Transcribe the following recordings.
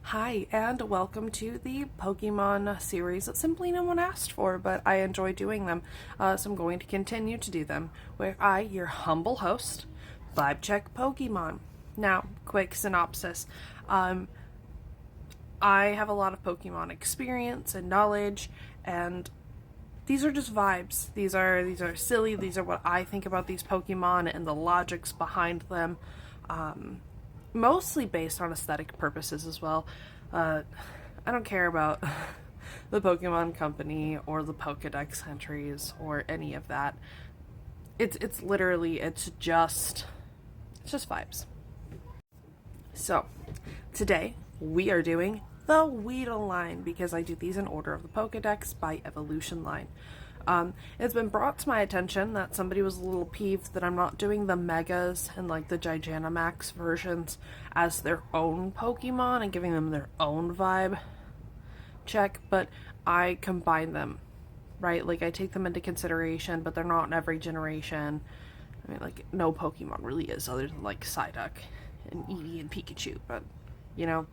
Hi, and welcome to the Pokemon series that simply no one asked for, but I enjoy doing them, so I'm going to continue to do them, where I, your humble host, vibe check Pokemon. Now, quick synopsis. I have a lot of Pokemon experience and knowledge, and these are just vibes. These are silly. These are what I think about these Pokemon and the logics behind them. Mostly based on aesthetic purposes as well. I don't care about the Pokemon Company or the Pokedex entries or any of that. It's just vibes. So today we are doing the Weedle line because I do these in order of the Pokedex by evolution line. It's been brought to my attention that somebody was a little peeved that I'm not doing the Megas and like the Gigantamax versions as their own Pokemon and giving them their own vibe check, but I combine them, right? Like I take them into consideration, but they're not in every generation. I mean, like no Pokemon really is other than like Psyduck and Eevee and Pikachu, but you know,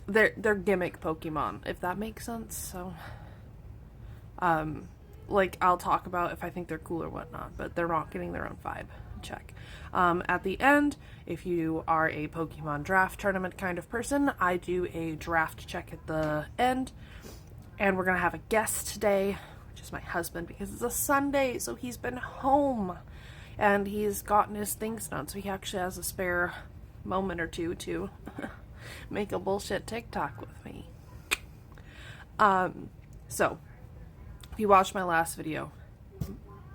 they're gimmick Pokemon, if that makes sense. So like I'll talk about if I think they're cool or whatnot, but they're not getting their own vibe check. At the end, if you are a Pokemon draft tournament kind of person, I do a draft check at the end, and we're gonna have a guest today, which is my husband, because it's a Sunday, so he's been home and he's gotten his things done, so he actually has a spare moment or two to make a bullshit TikTok with me. So if you watched my last video,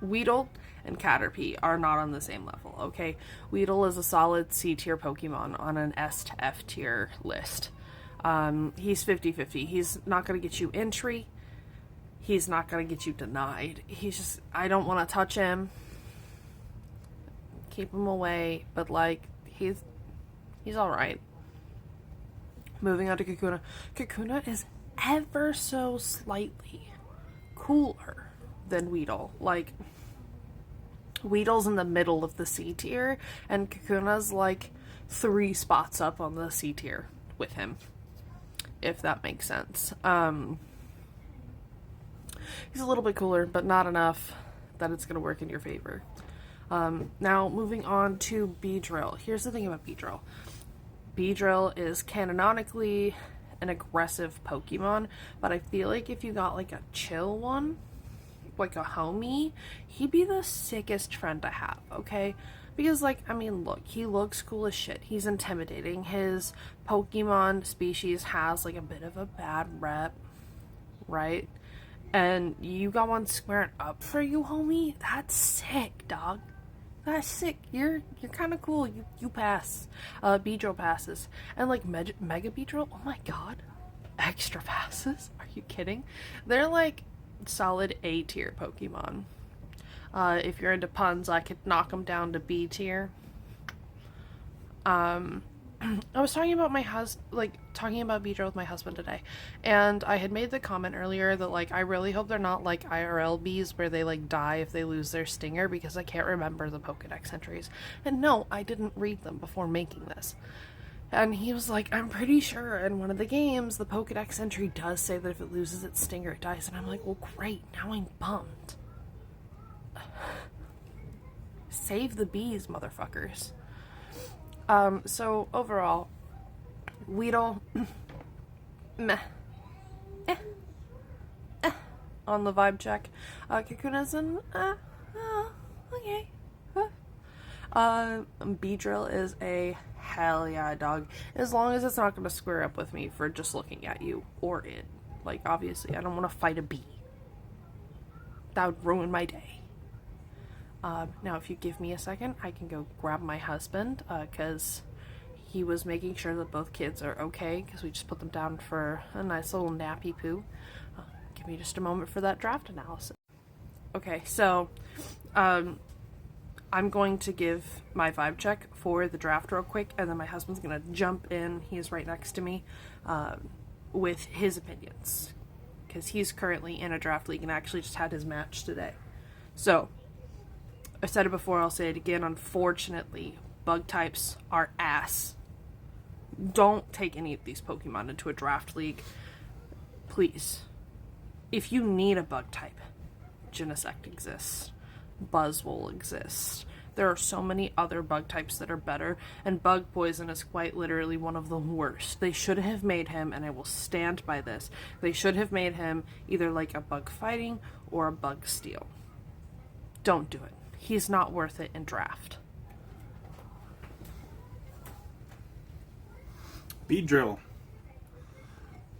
Weedle and Caterpie are not on the same level, okay? Weedle is a solid C tier Pokemon on an S to F tier list. He's 50-50. He's not going to get you entry. He's not going to get you denied. He's just, I don't want to touch him. Keep him away, but like, he's alright. Moving on to Kakuna. Kakuna is ever so slightly cooler than Weedle. Like, Weedle's in the middle of the C tier, and Kakuna's like 3 spots up on the C tier with him, if that makes sense. He's a little bit cooler, but not enough that it's going to work in your favor. Now, moving on to Beedrill. Here's the thing about Beedrill. Beedrill is canonically an aggressive Pokemon, but I feel like if you got like a chill one, like a homie, he'd be the sickest friend to have, okay? Because like, I mean, look, he looks cool as shit. He's intimidating. His Pokemon species has like a bit of a bad rep, right? And you got one squaring up for you, homie? That's sick, dog. That's sick. You're kind of cool. You pass. Beedrill passes. And like Mega Beedrill, oh my god. Extra passes? Are you kidding? They're like solid A tier Pokemon. If you're into puns, I could knock them down to B tier. I was talking about talking about Beedrill with my husband today, and I had made the comment earlier that like I really hope they're not like IRL bees where they like die if they lose their stinger, because I can't remember the Pokedex entries. And no, I didn't read them before making this. And he was like, I'm pretty sure in one of the games the Pokedex entry does say that if it loses its stinger it dies. And I'm like, well great, now I'm bummed. Save the bees, motherfuckers. So overall, Weedle, meh, on the vibe check. Kakuna's an, okay. Beedrill is a hell yeah dog, as long as it's not going to square up with me for just looking at you or it. Like, obviously, I don't want to fight a bee. That would ruin my day. Now, if you give me a second, I can go grab my husband, because he was making sure that both kids are okay, because we just put them down for a nice little nappy poo. Give me just a moment for that draft analysis. Okay, so, I'm going to give my vibe check for the draft real quick, and then my husband's going to jump in, he's right next to me, with his opinions, because he's currently in a draft league and actually just had his match today. So, I said it before, I'll say it again, unfortunately, bug types are ass. Don't take any of these Pokemon into a draft league. Please. If you need a bug type, Genesect exists. Buzzwole exists. There are so many other bug types that are better, and Bug Poison is quite literally one of the worst. They should have made him, and I will stand by this, they should have made him either like a Bug Fighting or a Bug Steel. Don't do it. He's not worth it in draft. Beedrill.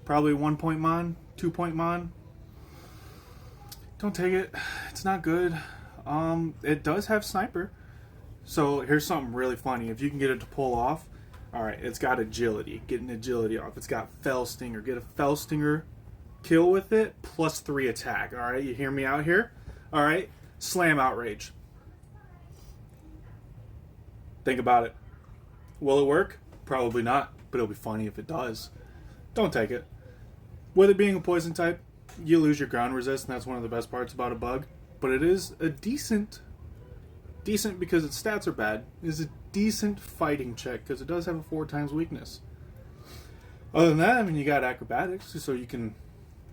Probably 1 point mon, 2 point mon. Don't take it. It's not good. It does have sniper. So here's something really funny. If you can get it to pull off, alright, it's got agility. Get an agility off. It's got Fell Stinger. Get a Fell Stinger kill with it, plus 3 attack. Alright, you hear me out here? Alright, Slam Outrage. Think about it. Will it work? Probably not, but it'll be funny if it does. Don't take it. With it being a poison type, you lose your ground resist, and that's one of the best parts about a bug. But it is a decent because its stats are bad, is a decent fighting check because it does have a 4 times weakness. Other than that, I mean, you got acrobatics, so you can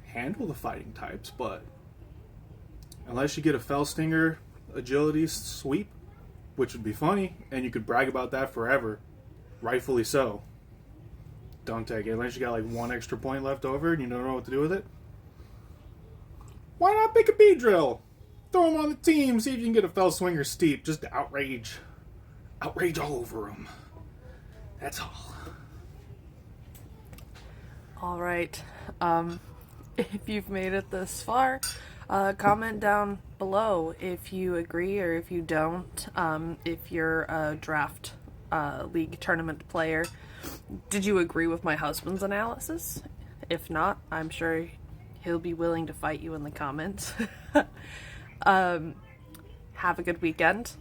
handle the fighting types, but unless you get a Fell Stinger agility sweep, which would be funny, and you could brag about that forever, rightfully so, don't take it. Unless you got like 1 extra point left over and you don't know what to do with it. Why not pick a Beedrill? Throw him on the team, see if you can get a Fell Swinger Steep. Just outrage. Outrage all over him. That's all. Alright. If you've made it this far, comment down below if you agree or if you don't. If you're a draft league tournament player, did you agree with my husband's analysis? If not, I'm sure he'll be willing to fight you in the comments. Have a good weekend.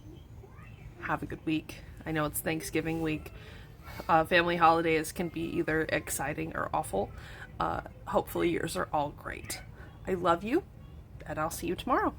Have a good week. I know it's Thanksgiving week. Family holidays can be either exciting or awful. Hopefully yours are all great. I love you, and I'll see you tomorrow.